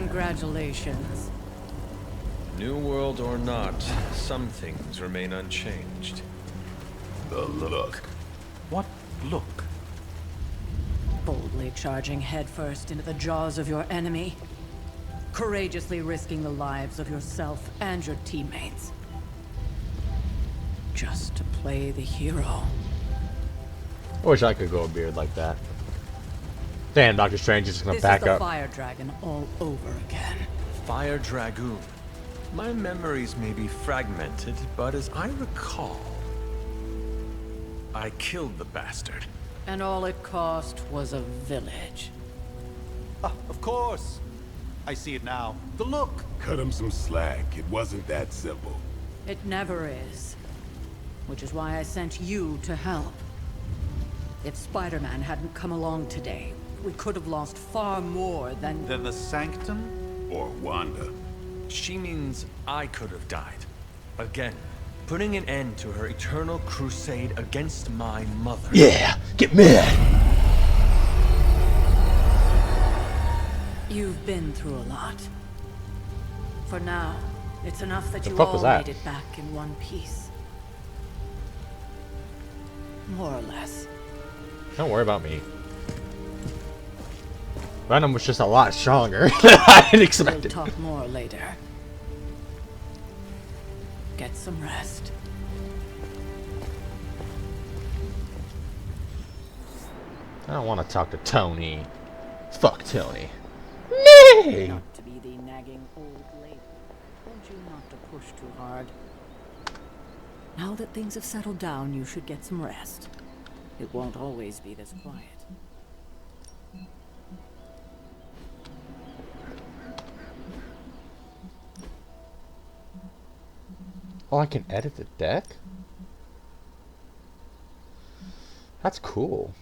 Congratulations. New world or not, some things remain unchanged. The look. What look? Boldly charging headfirst into the jaws of your enemy. Courageously risking the lives of yourself and your teammates. Just to play the hero. I wish I could grow a beard like that. Damn, Doctor Strange is just gonna back This is the up. Fire Dragon all over again. Fire Dragoon. My memories may be fragmented, but as I recall, I killed the bastard. And all it cost was a village. Ah, of course. I see it now. The look. Cut him some slack. It wasn't that simple. It never is. Which is why I sent you to help. If Spider-Man hadn't come along today, we could have lost far more than... Then the Sanctum? Or Wanda. She means I could have died. Again, putting an end to her eternal crusade against my mother. Yeah, get mad. You've been through a lot. For now, it's enough that The you fuck all was that? made it back in one piece. More or less. Don't worry about me. Venom was just a lot stronger than I had We'll expected. talk more later. Get some rest. I don't want to talk to Tony. Fuck Tony. Nay! Not to be the nagging old lady. Want you not to push too hard. Now that things have settled down, you should get some rest. It won't always be this quiet. Oh, I can edit the deck? That's cool.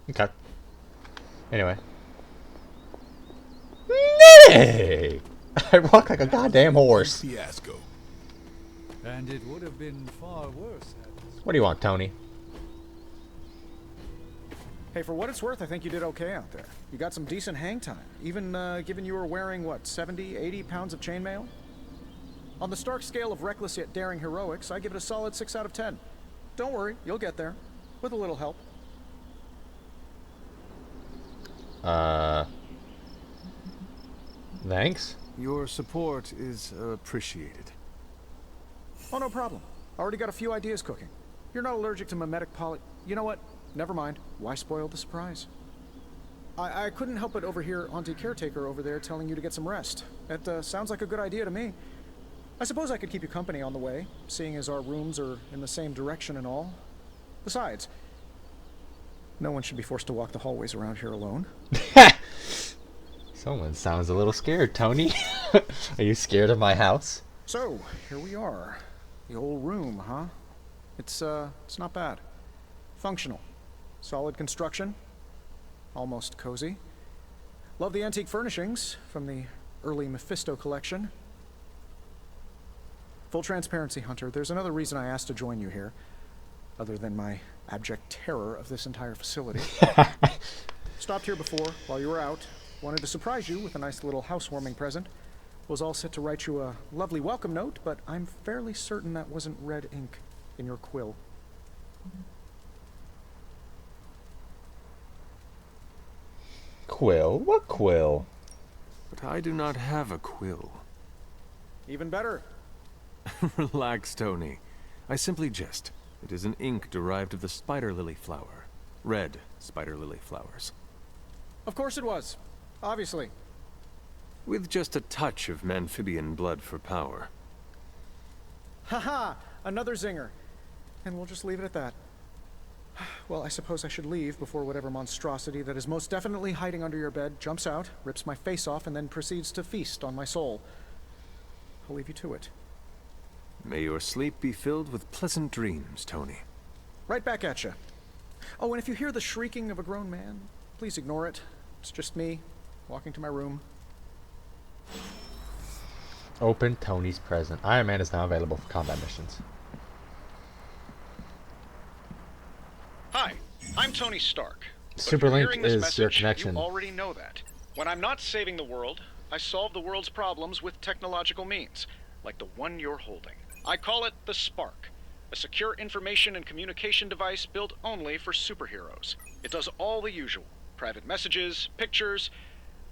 Okay. Anyway. Nay! I walk like a goddamn horse. Fiasco. And it would have been far worse had What do you want, Tony? Hey, for what it's worth, I think you did okay out there. You got some decent hang time, even given you were wearing, what, 70, 80 pounds of chainmail? On the Stark scale of reckless yet daring heroics, I give it a solid 6 out of 10. Don't worry, you'll get there. With a little help. Thanks? Your support is appreciated. Oh, no problem. Already got a few ideas cooking. You're not allergic to mimetic poly... You know what? Never mind. Why spoil the surprise? I couldn't help but overhear Auntie Caretaker over there telling you to get some rest. That sounds like a good idea to me. I suppose I could keep you company on the way, seeing as our rooms are in the same direction and all. Besides, no one should be forced to walk the hallways around here alone. Someone sounds a little scared, Tony. Are you scared of my house? So, here we are. The old room, huh? It's not bad. Functional. Solid construction. Almost cozy. Love the antique furnishings from the early Mephisto collection. Full transparency, Hunter, there's another reason I asked to join you here, other than my abject terror of this entire facility. Stopped here before, while you were out. Wanted to surprise you with a nice little housewarming present. Was all set to write you a lovely welcome note, but I'm fairly certain that wasn't red ink in your quill. Quill? What quill? But I do not have a quill. Even better. Relax, Tony. I simply jest. It is an ink derived of the spider lily flower. Red spider lily flowers. Of course it was. Obviously. With just a touch of amphibian blood for power. Haha! Another zinger. And we'll just leave it at that. Well, I suppose I should leave before whatever monstrosity that is most definitely hiding under your bed jumps out, rips my face off, and then proceeds to feast on my soul. I'll leave you to it. May your sleep be filled with pleasant dreams, Tony. Right back at you. Oh, and if you hear the shrieking of a grown man, please ignore it. It's just me, walking to my room. Open Tony's present. Iron Man is now available for combat missions. Hi, I'm Tony Stark. Superlink is your connection. You already know that. When I'm not saving the world, I solve the world's problems with technological means, like the one you're holding. I call it the Spark, a secure information and communication device built only for superheroes. It does all the usual, private messages, pictures,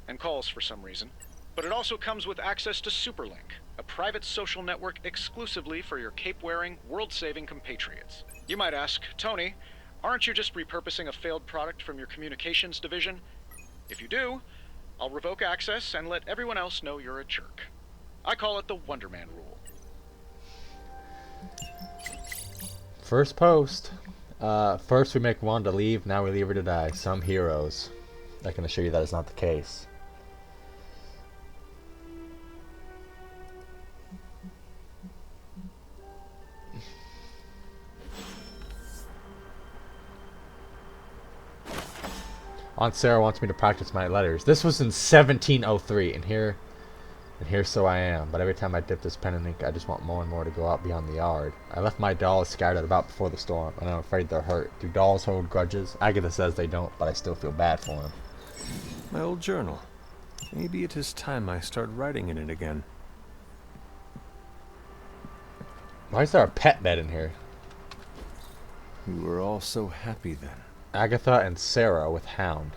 and calls for some reason. But it also comes with access to Superlink, a private social network exclusively for your cape-wearing, world-saving compatriots. You might ask, Tony, aren't you just repurposing a failed product from your communications division? If you do, I'll revoke access and let everyone else know you're a jerk. I call it the Wonder Man rule. First post. First we make Wanda leave, now we leave her to die. Some heroes. I can assure you that is not the case. Aunt Sarah wants me to practice my letters. This was in 1703, and here so I am. But every time I dip this pen in ink, I just want more and more to go out beyond the yard. I left my dolls scattered about before the storm, and I'm afraid they're hurt. Do dolls hold grudges? Agatha says they don't, but I still feel bad for them. My old journal. Maybe it is time I start writing in it again. Why is there a pet bed in here? We were all so happy then. Agatha and Sarah with Hound.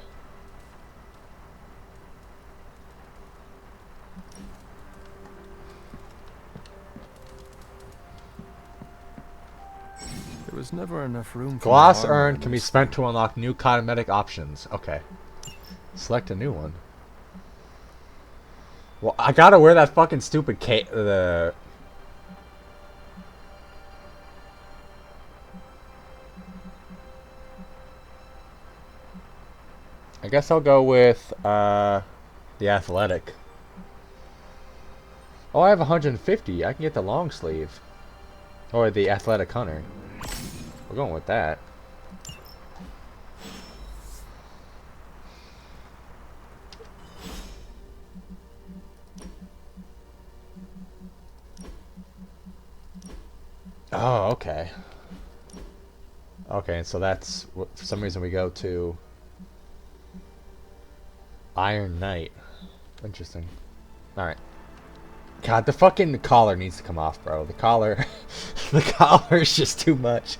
There was never enough room for Gloss armor earned in can be this. spent to unlock new cosmetic options. Okay. Select a new one. Well, I gotta wear that fucking stupid cape. I guess I'll go with the athletic. Oh, I have 150. I can get the long sleeve. Or the athletic hunter. We're going with that. Oh, okay. Okay, so that's for some reason we go to Iron Knight. Interesting. Alright. God, the fucking collar needs to come off, bro. The collar the collar is just too much.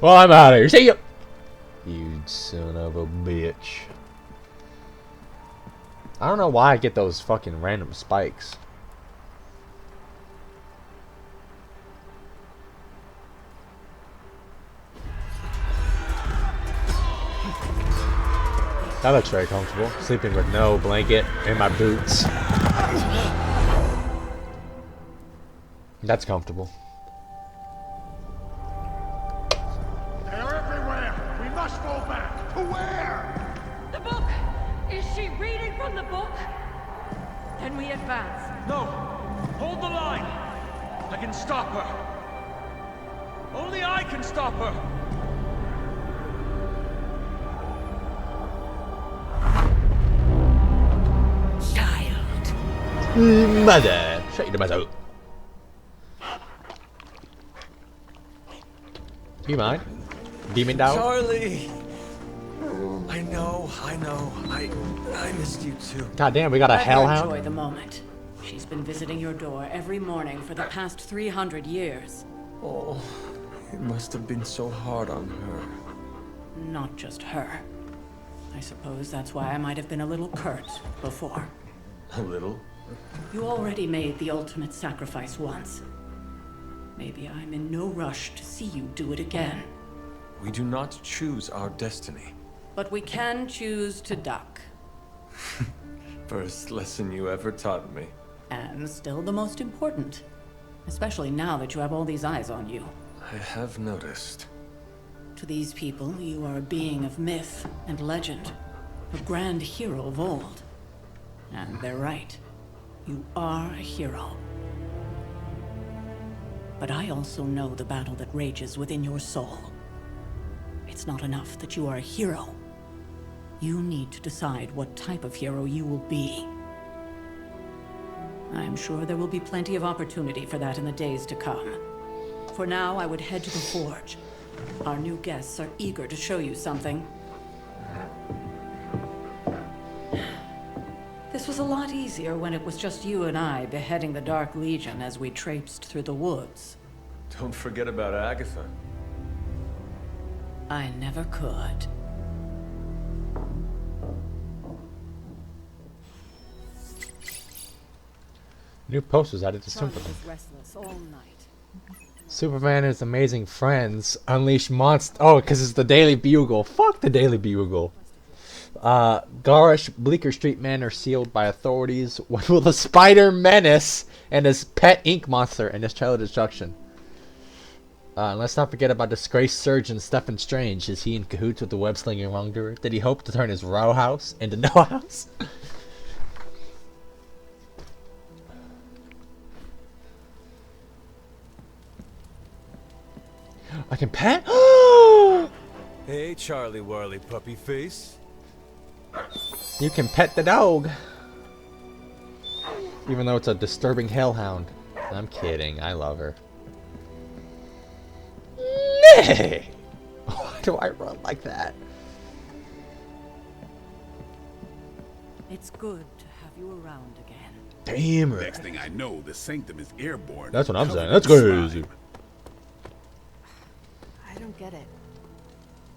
Well, I'm out of here. See ya! You son of a bitch. I don't know why I get those fucking random spikes. That looks very comfortable. Sleeping with no blanket and my boots. That's comfortable. They're everywhere! We must fall back! To where? The book! Is she reading from the book? Then we advance. No! Hold the line! I can stop her! Only I can stop her! Mother! Shut your dumb out. Do you mind? Demon down? Charlie! I know. I missed you too. God damn, we got a Let her hellhound? enjoy the moment. She's been visiting your door every morning for the past 300 years. Oh, it must have been so hard on her. Not just her. I suppose that's why I might have been a little curt before. A little? You already made the ultimate sacrifice once. Maybe I'm in no rush to see you do it again. We do not choose our destiny. But we can choose to duck. First lesson you ever taught me. And still the most important. Especially now that you have all these eyes on you. I have noticed. To these people, you are a being of myth and legend, a grand hero of old. And they're right. You are a hero. But I also know the battle that rages within your soul. It's not enough that you are a hero. You need to decide what type of hero you will be. I'm sure there will be plenty of opportunity for that in the days to come. For now, I would head to the forge. Our new guests are eager to show you something. This was a lot easier when it was just you and I beheading the Dark Legion as we traipsed through the woods. Don't forget about Agatha. I never could. New posters added to Charlie Superman. was restless all night. Superman and his amazing friends unleash monster. Oh, because it's the Daily Bugle. Fuck the Daily Bugle. Garish, Bleecker Street men are sealed by authorities. When will the Spider Menace and his pet ink monster and his child of destruction? And let's not forget about disgraced surgeon Stephen Strange. Is he in cahoots with the web-slinging wrongdoer? Did he hope to turn his row house into no house? I can pet? Hey, Charlie Warley puppy face. You can pet the dog. Even though it's a disturbing hellhound. I'm kidding. I love her. Nay! Why do I run like that? It's good to have you around again. Damn it. Next thing I know, the Sanctum is airborne. That's what I'm saying. covered That's in crazy. slime. I don't get it.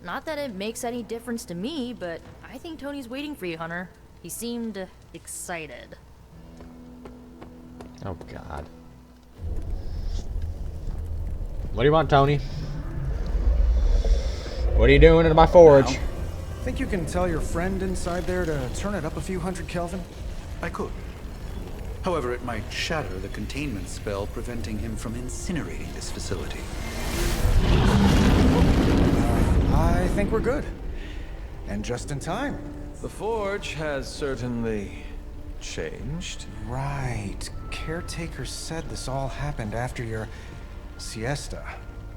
Not that it makes any difference to me, but I think Tony's waiting for you, Hunter. He seemed excited. Oh, God. What do you want, Tony? What are you doing in my forge? Well, think you can tell your friend inside there to turn it up a few hundred Kelvin? I could. However, it might shatter the containment spell preventing him from incinerating this facility. I think we're good. And just in time. The forge has certainly changed. Right. Caretaker said this all happened after your siesta.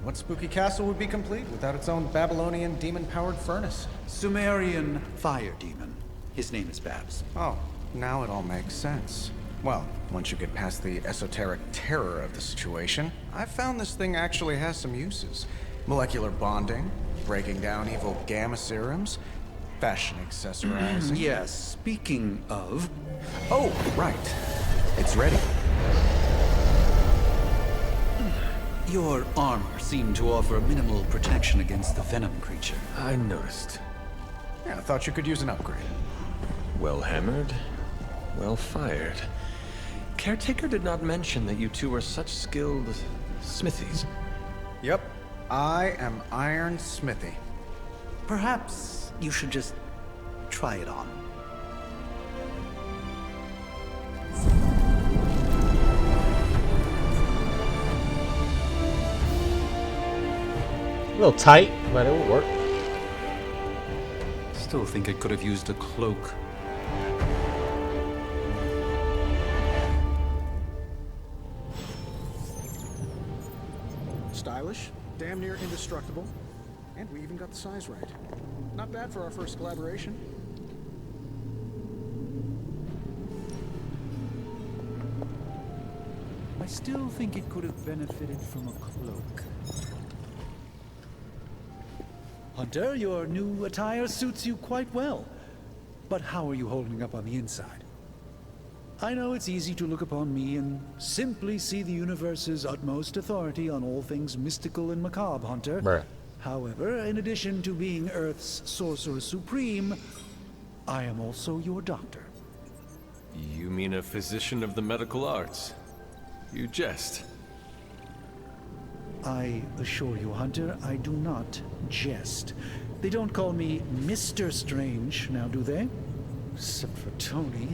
What spooky castle would be complete without its own Babylonian demon-powered furnace? Sumerian fire demon. His name is Babs. Oh, now it all makes sense. Well, once you get past the esoteric terror of the situation, I've found this thing actually has some uses. Molecular bonding, breaking down evil gamma serums, fashion accessorizing. Yes, speaking of... Oh, right. It's ready. Your armor seemed to offer minimal protection against the venom creature. I noticed. Yeah, I thought you could use an upgrade. Well hammered, well fired. Caretaker did not mention that you two were such skilled smithies. Yep. I am Iron Smithy. Perhaps you should just try it on. A little tight, but it will work. Still think I could have used a cloak. Stylish, damn near indestructible, and we even got the size right. Not bad for our first collaboration. I still think it could have benefited from a cloak. Hunter, your new attire suits you quite well. But how are you holding up on the inside? I know it's easy to look upon me and simply see the universe's utmost authority on all things mystical and macabre, Hunter. Bruh. However, in addition to being Earth's sorcerer supreme, I am also your doctor. You mean a physician of the medical arts? You jest. I assure you, Hunter, I do not jest. They don't call me Mr. Strange, now do they? Except for Tony.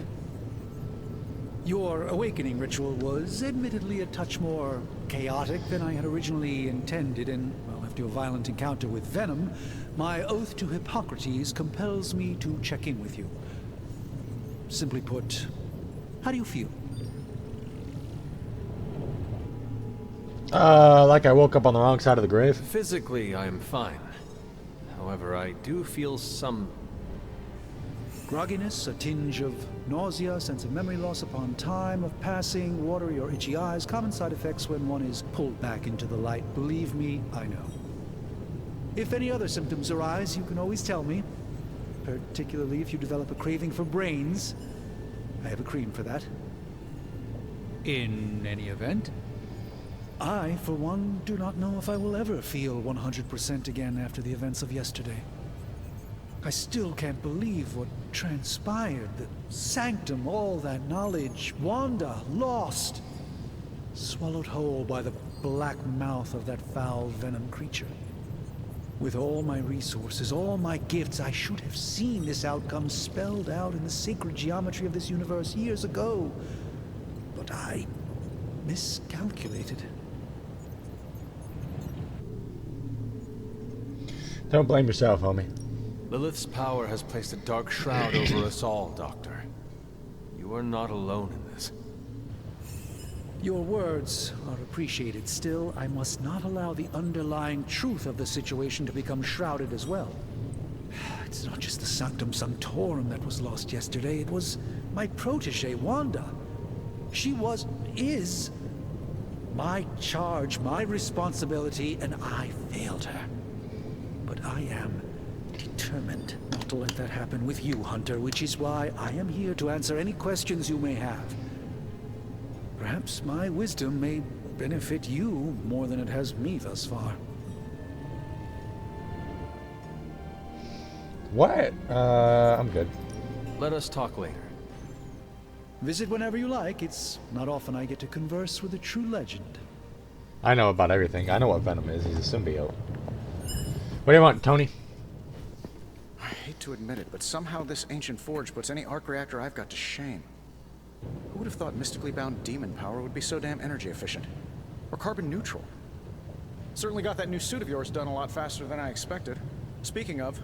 Your awakening ritual was admittedly a touch more chaotic than I had originally intended, and, well, if after your violent encounter with Venom, my oath to Hippocrates compels me to check in with you. Simply put, how do you feel? Like I woke up on the wrong side of the grave. Physically, I am fine. However, I do feel some... Grogginess, a tinge of nausea, sense of memory loss upon time of passing, watery or itchy eyes, common side effects when one is pulled back into the light. Believe me, I know. If any other symptoms arise, you can always tell me. Particularly if you develop a craving for brains. I have a cream for that. In any event, I, for one, do not know if I will ever feel 100% again after the events of yesterday. I still can't believe what transpired. The sanctum, all that knowledge, Wanda, lost. Swallowed whole by the black mouth of that foul venom creature. With all my resources, all my gifts, I should have seen this outcome spelled out in the sacred geometry of this universe years ago. But I miscalculated. Don't blame yourself, homie. Lilith's power has placed a dark shroud over us all, Doctor. You are not alone in this. Your words are appreciated. Still, I must not allow the underlying truth of the situation to become shrouded as well. It's not just the Sanctum Sanctorum that was lost yesterday. It was my protege, Wanda. She is my charge, my responsibility, and I failed her. But I am determined not to let that happen with you, Hunter, which is why I am here to answer any questions you may have. Perhaps my wisdom may benefit you more than it has me thus far. What? I'm good. Let us talk later. Visit whenever you like. It's not often I get to converse with a true legend. I know about everything. I know what Venom is. He's a symbiote. What do you want, Tony? I hate to admit it, but somehow this ancient forge puts any arc reactor I've got to shame. Who would have thought mystically bound demon power would be so damn energy efficient? Or carbon neutral? Certainly got that new suit of yours done a lot faster than I expected. Speaking of,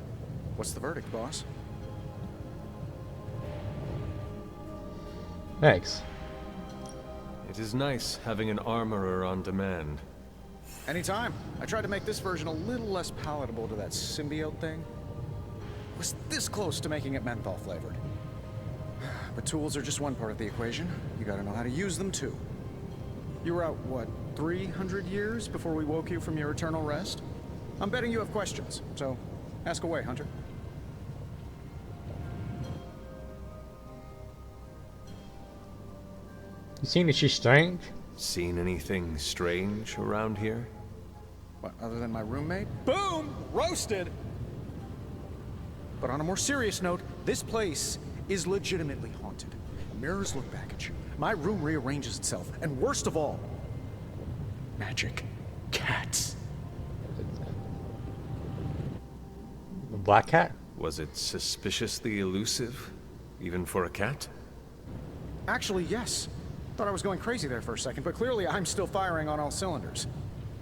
what's the verdict, boss? Thanks. It is nice having an armorer on demand. Anytime. I tried to make this version a little less palatable to that symbiote thing. Was this close to making it menthol flavored. But tools are just one part of the equation. You gotta know how to use them too. You were out, what, 300 years before we woke you from your eternal rest? I'm betting you have questions, so ask away, Hunter. You seen that she's strange? Seen anything strange around here? What, other than my roommate? Boom! Roasted! But on a more serious note, this place is legitimately haunted. Mirrors look back at you. My room rearranges itself. And worst of all, magic cats. A black cat? Was it suspiciously elusive, even for a cat? Actually, yes. Thought I was going crazy there for a second, but clearly I'm still firing on all cylinders.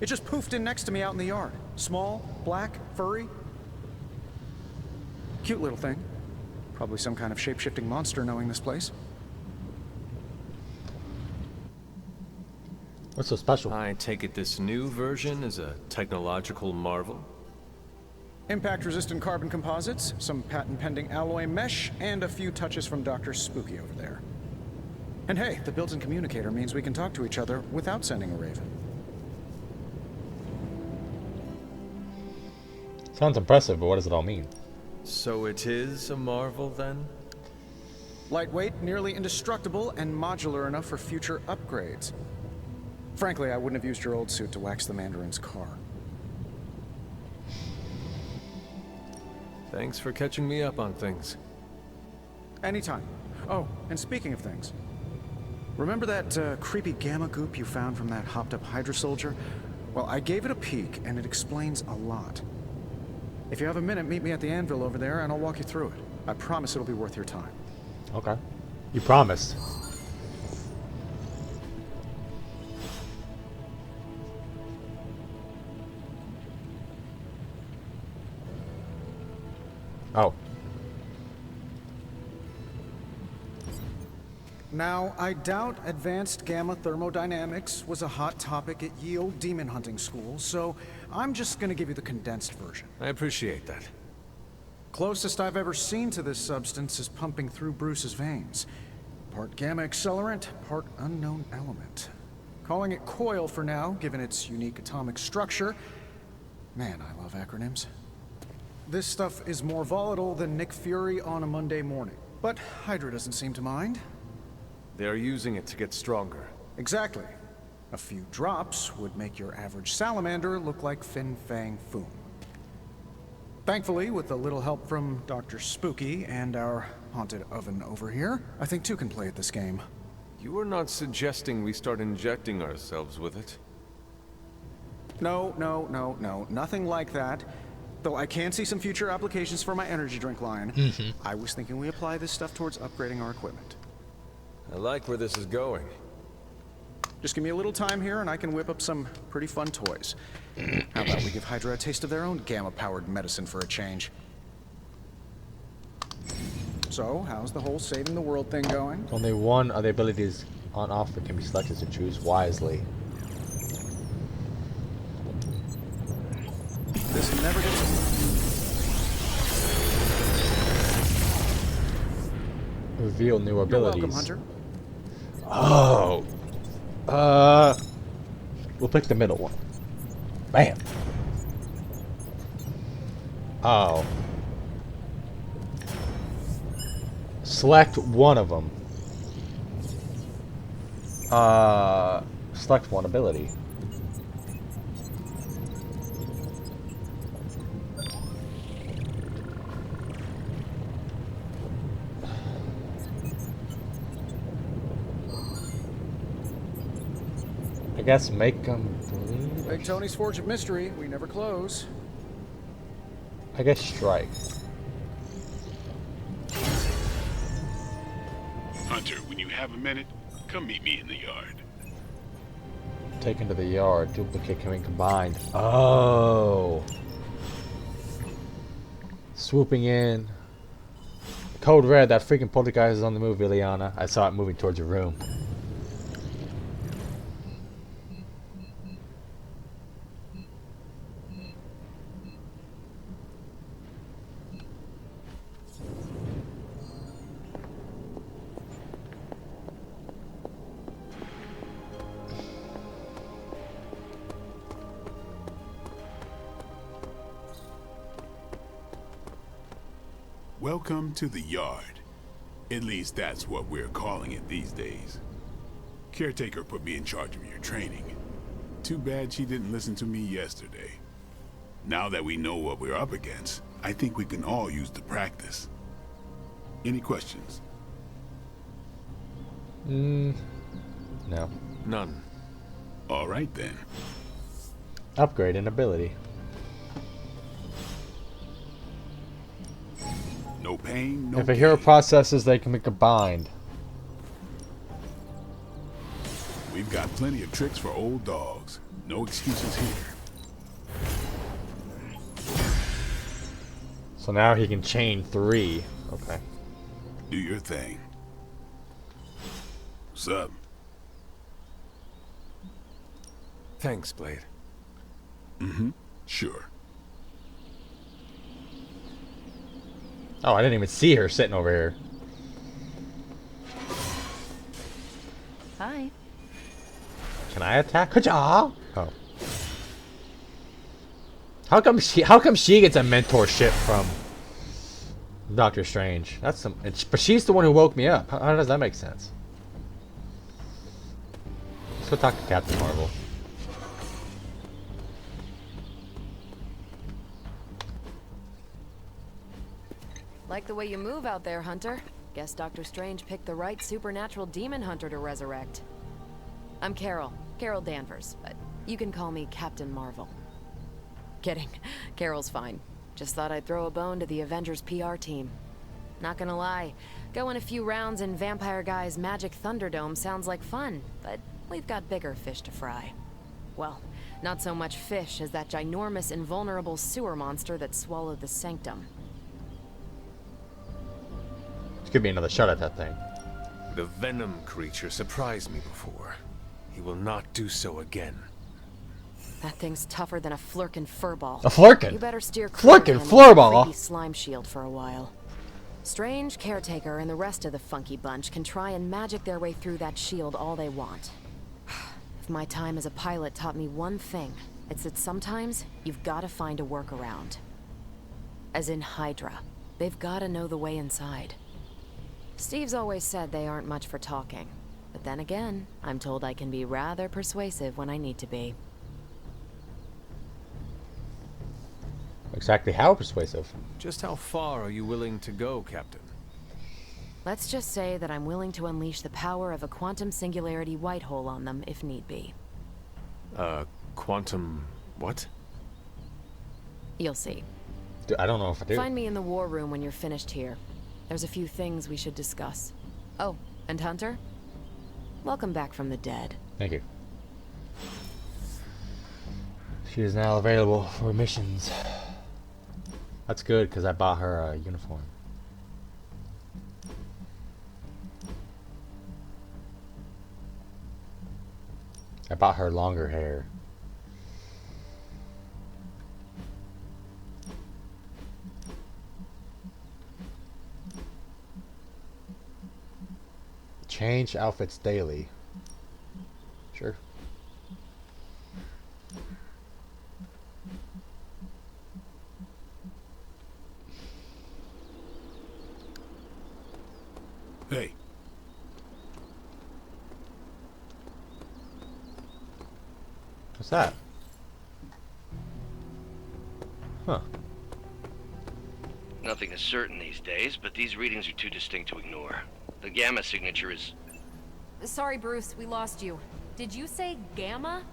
It just poofed in next to me out in the yard. Small, black, furry. Cute little thing. Probably some kind of shape-shifting monster knowing this place. What's so special? I take it this new version is a technological marvel? Impact-resistant carbon composites, some patent-pending alloy mesh, and a few touches from Dr. Spooky over there. And hey, the built-in communicator means we can talk to each other without sending a raven. Sounds impressive, but what does it all mean? So it is a marvel, then? Lightweight, nearly indestructible, and modular enough for future upgrades. Frankly, I wouldn't have used your old suit to wax the Mandarin's car. Thanks for catching me up on things. Anytime. Oh, and speaking of things, remember that creepy gamma goop you found from that hopped-up Hydra soldier? Well, I gave it a peek, and it explains a lot. If you have a minute, meet me at the anvil over there, and I'll walk you through it. I promise it'll be worth your time. Okay. You promised. Oh. Now, I doubt advanced gamma thermodynamics was a hot topic at Yield Demon Hunting School, so I'm just gonna give you the condensed version. I appreciate that. Closest I've ever seen to this substance is pumping through Bruce's veins. Part gamma accelerant, part unknown element. Calling it coil for now, given its unique atomic structure. Man, I love acronyms. This stuff is more volatile than Nick Fury on a Monday morning, but Hydra doesn't seem to mind. They are using it to get stronger. Exactly. A few drops would make your average salamander look like Fin Fang Foom. Thankfully, with a little help from Dr. Spooky and our haunted oven over here, I think two can play at this game. You are not suggesting we start injecting ourselves with it? No, nothing like that. Though I can see some future applications for my energy drink line. I was thinking we apply this stuff towards upgrading our equipment. I like where this is going. Just give me a little time here and I can whip up some pretty fun toys. How about we give Hydra a taste of their own gamma-powered medicine for a change? So, how's the whole saving the world thing going? Only one of the abilities on offer can be selected, to choose wisely. This never gets... Reveal new You're abilities. welcome, Hunter. Oh. We'll pick the middle one. Bam. Oh. Select one of them. Select one ability. I guess make them believe. Big Tony's Forge of Mystery. We never close. I guess strike. Hunter, when you have a minute, come meet me in the yard. Taken to the yard. Duplicate can be combined. Oh. Swooping in. Code red. That freaking poltergeist is on the move, Ileana. I saw it moving towards your room. Welcome to the yard. At least that's what we're calling it these days. Caretaker put me in charge of your training. Too bad she didn't listen to me yesterday. Now that we know what we're up against, I think we can all use the practice. Any questions? No. None. All right then. Upgrade an ability. No pain, no If a hero gain. processes, they can be combined. We've got plenty of tricks for old dogs. No excuses here. So now he can chain 3. Okay. Do your thing. Sup? Thanks, Blade. Mm-hmm. Sure. Oh, I didn't even see her sitting over here. Hi. Can I attack? Ka-cha! Oh. How come she gets a mentorship from Doctor Strange? That's some. But she's the one who woke me up. How does that make sense? Let's go talk to Captain Marvel. Like the way you move out there, Hunter. Guess Dr. Strange picked the right supernatural demon hunter to resurrect. I'm Carol Danvers, but you can call me Captain Marvel. Kidding. Carol's fine. Just thought I'd throw a bone to the Avengers PR team. Not gonna lie, going a few rounds in Vampire Guy's Magic Thunderdome sounds like fun, but we've got bigger fish to fry. Well, not so much fish as that ginormous invulnerable sewer monster that swallowed the Sanctum. Give me another shot at that thing. The venom creature surprised me before. He will not do so again. That thing's tougher than a flirkin' furball. A flirkin? You better steer clear of Flirkin' him and furball? creepy slime shield for a while. Strange, Caretaker, and the rest of the funky bunch can try and magic their way through that shield all they want. If my time as a pilot taught me one thing, it's that sometimes you've got to find a workaround. As in Hydra, they've got to know the way inside. Steve's always said they aren't much for talking, but then again, I'm told I can be rather persuasive when I need to be. Exactly how persuasive? Just how far are you willing to go, Captain? Let's just say that I'm willing to unleash the power of a quantum singularity white hole on them if need be. Quantum... what? You'll see. Dude, I don't know if I do. Find me in the war room when you're finished here. There's a few things we should discuss. Oh, and Hunter? Welcome back from the dead. Thank you. She is now available for missions. That's good, because I bought her a uniform. I bought her longer hair. Change outfits daily. Sure. Hey. What's that? Huh. Nothing is certain these days, but these readings are too distinct to ignore. The gamma signature is... Sorry, Bruce, we lost you. Did you say Gamma?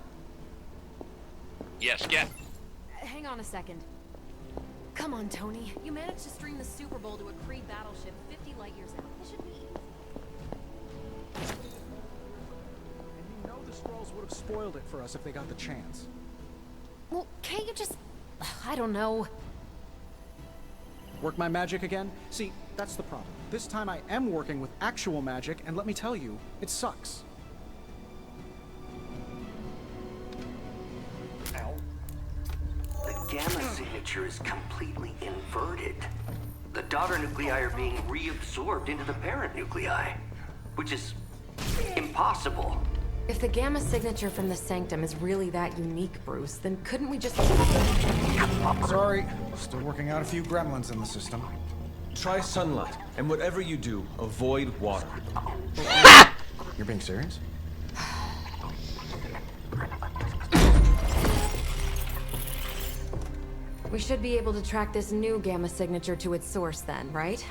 Yes, Hang on a second. Come on, Tony. You managed to stream the Super Bowl to a Kree battleship 50 light years out. This should be... And you know the Skrulls would have spoiled it for us if they got the chance. Well, can't you just... I don't know. Work my magic again? See, that's the problem. This time I am working with actual magic, and let me tell you, it sucks. Ow. The gamma signature is completely inverted. The daughter nuclei are being reabsorbed into the parent nuclei, which is impossible. If the Gamma signature from the Sanctum is really that unique, Bruce, then couldn't we just... Sorry, still working out a few gremlins in the system. Try sunlight, and whatever you do, avoid water. You're being serious? We should be able to track this new Gamma signature to its source then, right?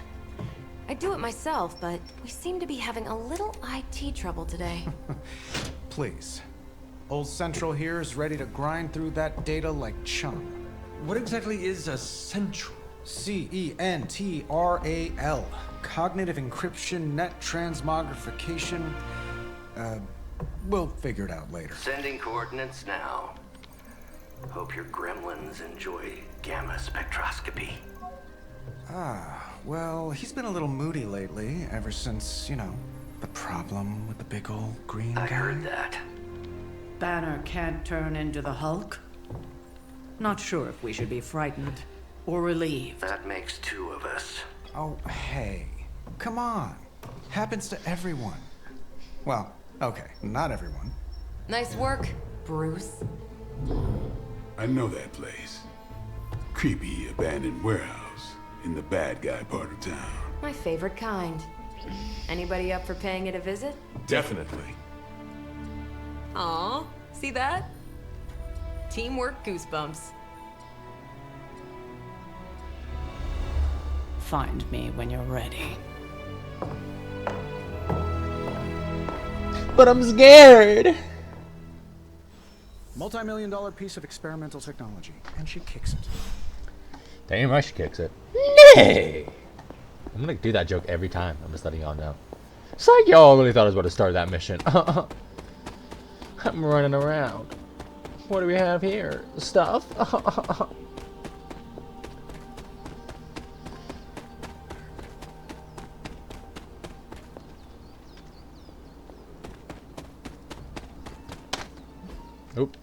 I'd do it myself, but we seem to be having a little IT trouble today. Please. Old Central here is ready to grind through that data like chum. What exactly is a central? CENTRAL. Cognitive encryption, net transmogrification. We'll figure it out later. Sending coordinates now. Hope your gremlins enjoy gamma spectroscopy. Ah, well, he's been a little moody lately, ever since, you know, the problem with the big old green guy. I heard that. Banner can't turn into the Hulk? Not sure if we should be frightened or relieved. That makes two of us. Oh, hey. Come on. Happens to everyone. Well, okay, not everyone. Nice work, Bruce. I know that place. Creepy abandoned warehouse in the bad guy part of town. My favorite kind. Anybody up for paying it a visit? Definitely. Aw, see that? Teamwork goosebumps. Find me when you're ready. But I'm scared. Multi-million-dollar piece of experimental technology, and she kicks it. Damn right she kicks it. Nay! I'm gonna do that joke every time. I'm just letting y'all know. It's like y'all really thought I was about to start that mission. I'm running around. What do we have here? Stuff? Oop.